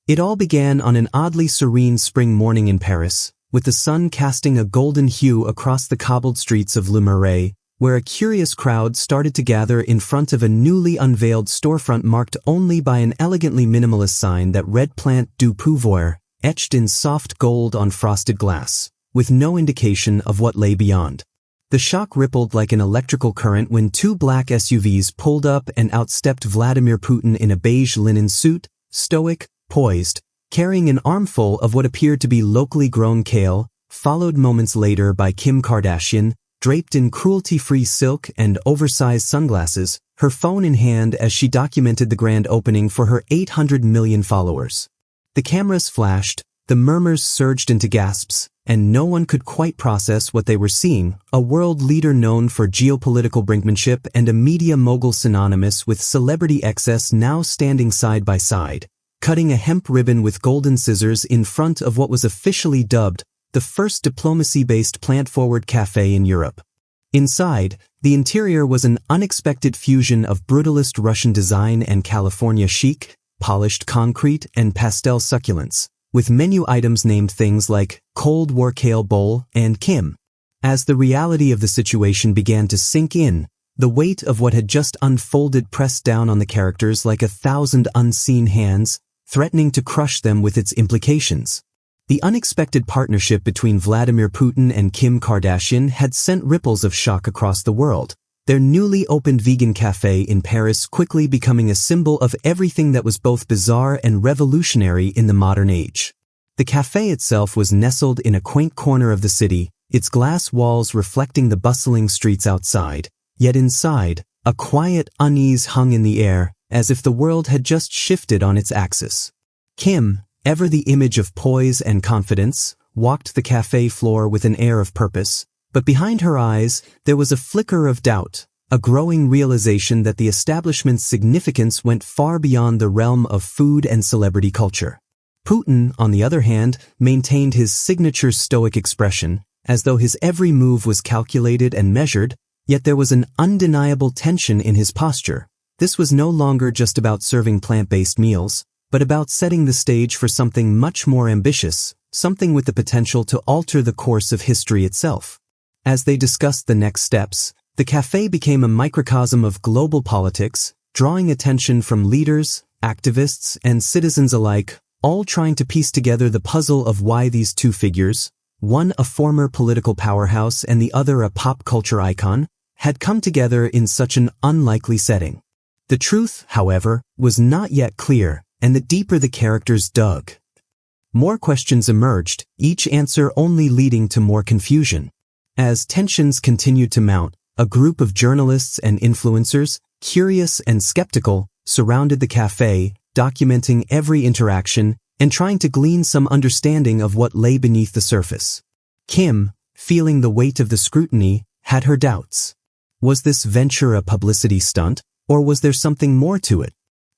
It all began on an oddly serene spring morning in Paris, with the sun casting a golden hue across the cobbled streets of Le Marais, where a curious crowd started to gather in front of a newly unveiled storefront marked only by an elegantly minimalist sign that read Plant du Pouvoir, etched in soft gold on frosted glass, with no indication of what lay beyond. The shock rippled like an electrical current when two black SUVs pulled up and outstepped Vladimir Putin in a beige linen suit, stoic, poised, carrying an armful of what appeared to be locally grown kale, followed moments later by Kim Kardashian, draped in cruelty-free silk and oversized sunglasses, her phone in hand as she documented the grand opening for her 800 million followers. The cameras flashed, the murmurs surged into gasps, and no one could quite process what they were seeing, a world leader known for geopolitical brinkmanship and a media mogul synonymous with celebrity excess now standing side by side, cutting a hemp ribbon with golden scissors in front of what was officially dubbed the first diplomacy-based plant-forward café in Europe. Inside, the interior was an unexpected fusion of brutalist Russian design and California chic, polished concrete and pastel succulence, with menu items named things like Cold War Kale Bowl and Kim. As the reality of the situation began to sink in, the weight of what had just unfolded pressed down on the characters like 1,000 unseen hands, threatening to crush them with its implications. The unexpected partnership between Vladimir Putin and Kim Kardashian had sent ripples of shock across the world, their newly opened vegan café in Paris quickly becoming a symbol of everything that was both bizarre and revolutionary in the modern age. The café itself was nestled in a quaint corner of the city, its glass walls reflecting the bustling streets outside, yet inside, a quiet unease hung in the air, as if the world had just shifted on its axis. Kim, ever the image of poise and confidence, walked the café floor with an air of purpose, but behind her eyes, there was a flicker of doubt, a growing realization that the establishment's significance went far beyond the realm of food and celebrity culture. Putin, on the other hand, maintained his signature stoic expression, as though his every move was calculated and measured, yet there was an undeniable tension in his posture. This was no longer just about serving plant-based meals, but about setting the stage for something much more ambitious, something with the potential to alter the course of history itself. As they discussed the next steps, the café became a microcosm of global politics, drawing attention from leaders, activists, and citizens alike, all trying to piece together the puzzle of why these two figures, one a former political powerhouse and the other a pop culture icon, had come together in such an unlikely setting. The truth, however, was not yet clear, and the deeper the characters dug, more questions emerged, each answer only leading to more confusion. As tensions continued to mount, a group of journalists and influencers, curious and skeptical, surrounded the café, documenting every interaction and trying to glean some understanding of what lay beneath the surface. Kim, feeling the weight of the scrutiny, had her doubts. Was this venture a publicity stunt, or was there something more to it?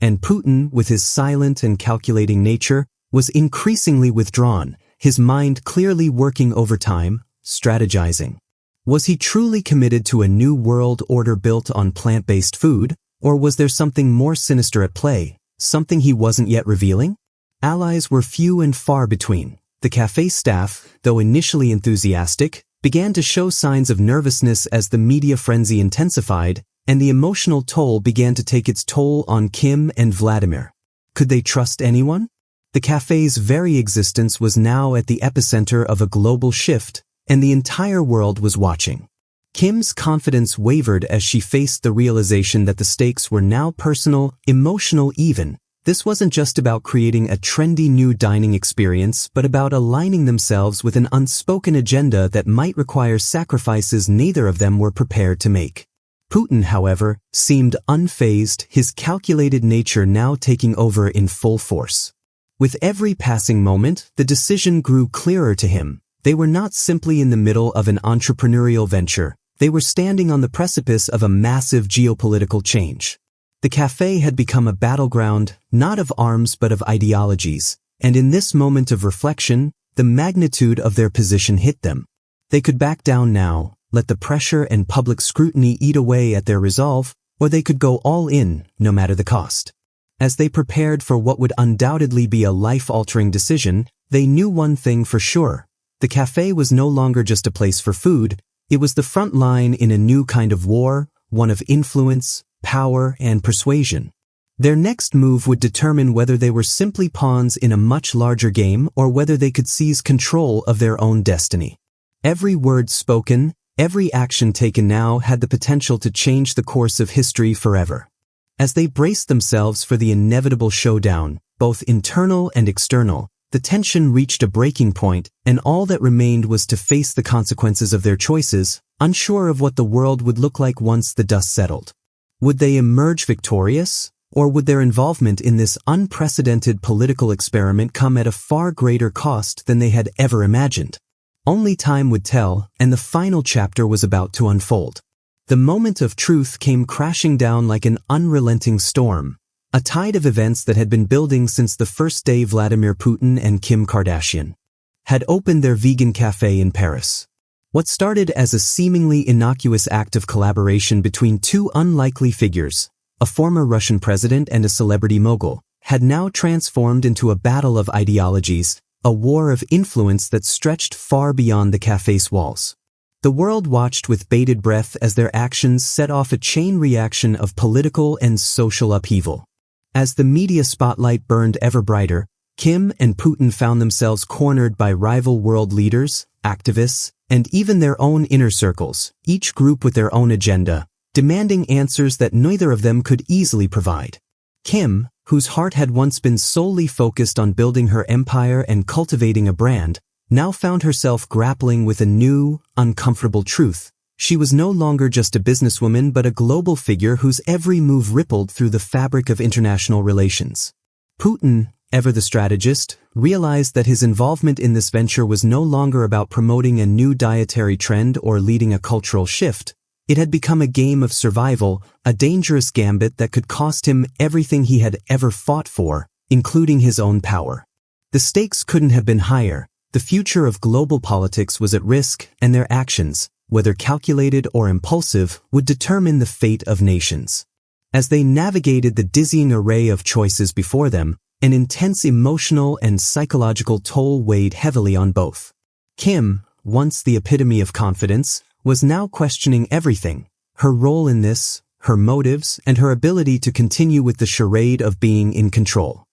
And Putin, with his silent and calculating nature, was increasingly withdrawn, his mind clearly working overtime, strategizing. Was he truly committed to a new world order built on plant-based food, or was there something more sinister at play, something he wasn't yet revealing? Allies were few and far between. The café staff, though initially enthusiastic, began to show signs of nervousness as the media frenzy intensified, and the emotional toll began to take its toll on Kim and Vladimir. Could they trust anyone? The café's very existence was now at the epicenter of a global shift, and the entire world was watching. Kim's confidence wavered as she faced the realization that the stakes were now personal, emotional even. This wasn't just about creating a trendy new dining experience, but about aligning themselves with an unspoken agenda that might require sacrifices neither of them were prepared to make. Putin, however, seemed unfazed, his calculated nature now taking over in full force. With every passing moment, the decision grew clearer to him. They were not simply in the middle of an entrepreneurial venture. They were standing on the precipice of a massive geopolitical change. The café had become a battleground, not of arms but of ideologies, and in this moment of reflection, the magnitude of their position hit them. They could back down now, let the pressure and public scrutiny eat away at their resolve, or they could go all in, no matter the cost. As they prepared for what would undoubtedly be a life-altering decision, they knew one thing for sure. The cafe was no longer just a place for food, it was the front line in a new kind of war, one of influence, power, and persuasion. Their next move would determine whether they were simply pawns in a much larger game or whether they could seize control of their own destiny. Every word spoken, every action taken now had the potential to change the course of history forever. As they braced themselves for the inevitable showdown, both internal and external, the tension reached a breaking point, and all that remained was to face the consequences of their choices, unsure of what the world would look like once the dust settled. Would they emerge victorious? Or would their involvement in this unprecedented political experiment come at a far greater cost than they had ever imagined? Only time would tell, and the final chapter was about to unfold. The moment of truth came crashing down like an unrelenting storm, a tide of events that had been building since the first day Vladimir Putin and Kim Kardashian had opened their vegan cafe in Paris. What started as a seemingly innocuous act of collaboration between two unlikely figures, a former Russian president and a celebrity mogul, had now transformed into a battle of ideologies, a war of influence that stretched far beyond the cafe's walls. The world watched with bated breath as their actions set off a chain reaction of political and social upheaval. As the media spotlight burned ever brighter, Kim and Putin found themselves cornered by rival world leaders, activists, and even their own inner circles, each group with their own agenda, demanding answers that neither of them could easily provide. Kim, whose heart had once been solely focused on building her empire and cultivating a brand, now found herself grappling with a new, uncomfortable truth. She was no longer just a businesswoman but a global figure whose every move rippled through the fabric of international relations. Putin, ever the strategist, realized that his involvement in this venture was no longer about promoting a new dietary trend or leading a cultural shift. It had become a game of survival, a dangerous gambit that could cost him everything he had ever fought for, including his own power. The stakes couldn't have been higher. The future of global politics was at risk, and their actions, whether calculated or impulsive, would determine the fate of nations. As they navigated the dizzying array of choices before them, an intense emotional and psychological toll weighed heavily on both. Kim, once the epitome of confidence, was now questioning everything: her role in this, her motives, and her ability to continue with the charade of being in control.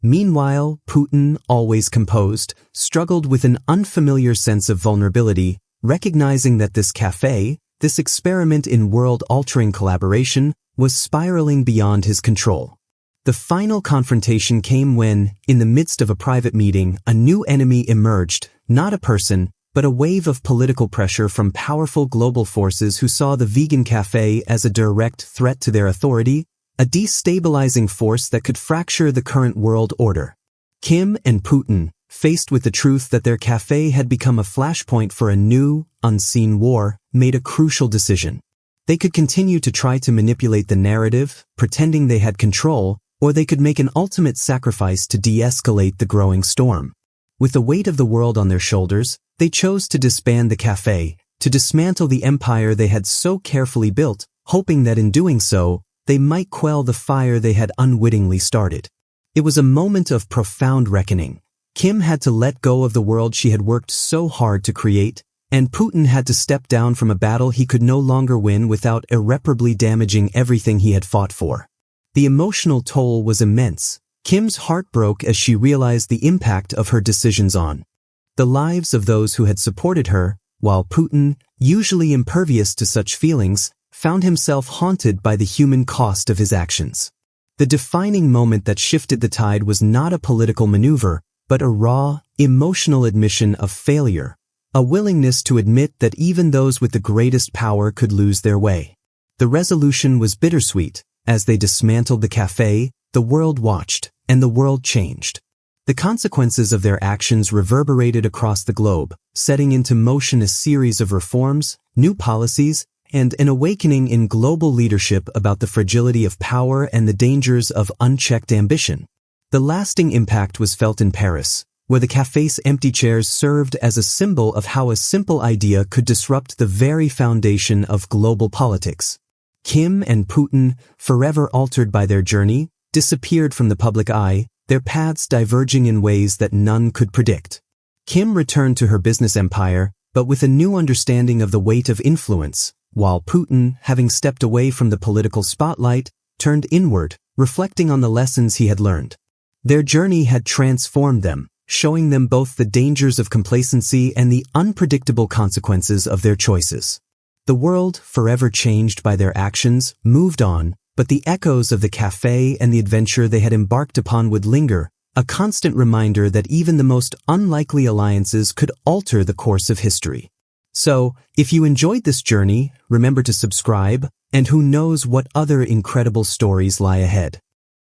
Meanwhile, Putin, always composed, struggled with an unfamiliar sense of vulnerability, recognizing that this cafe, this experiment in world-altering collaboration, was spiraling beyond his control. The final confrontation came when, in the midst of a private meeting, a new enemy emerged, not a person, but a wave of political pressure from powerful global forces who saw the vegan cafe as a direct threat to their authority, a destabilizing force that could fracture the current world order. Kim and Putin, faced with the truth that their cafe had become a flashpoint for a new, unseen war, made a crucial decision. They could continue to try to manipulate the narrative, pretending they had control, or they could make an ultimate sacrifice to de-escalate the growing storm. With the weight of the world on their shoulders, they chose to disband the cafe, to dismantle the empire they had so carefully built, hoping that in doing so, they might quell the fire they had unwittingly started. It was a moment of profound reckoning. Kim had to let go of the world she had worked so hard to create, and Putin had to step down from a battle he could no longer win without irreparably damaging everything he had fought for. The emotional toll was immense. Kim's heart broke as she realized the impact of her decisions on the lives of those who had supported her, while Putin, usually impervious to such feelings, found himself haunted by the human cost of his actions. The defining moment that shifted the tide was not a political maneuver, but a raw, emotional admission of failure, a willingness to admit that even those with the greatest power could lose their way. The resolution was bittersweet. As they dismantled the cafe, the world watched, and the world changed. The consequences of their actions reverberated across the globe, setting into motion a series of reforms, new policies, and an awakening in global leadership about the fragility of power and the dangers of unchecked ambition. The lasting impact was felt in Paris, where the cafe's empty chairs served as a symbol of how a simple idea could disrupt the very foundation of global politics. Kim and Putin, forever altered by their journey, disappeared from the public eye, their paths diverging in ways that none could predict. Kim returned to her business empire, but with a new understanding of the weight of influence, while Putin, having stepped away from the political spotlight, turned inward, reflecting on the lessons he had learned. Their journey had transformed them, showing them both the dangers of complacency and the unpredictable consequences of their choices. The world, forever changed by their actions, moved on, but the echoes of the café and the adventure they had embarked upon would linger, a constant reminder that even the most unlikely alliances could alter the course of history. So, if you enjoyed this journey, remember to subscribe, and who knows what other incredible stories lie ahead.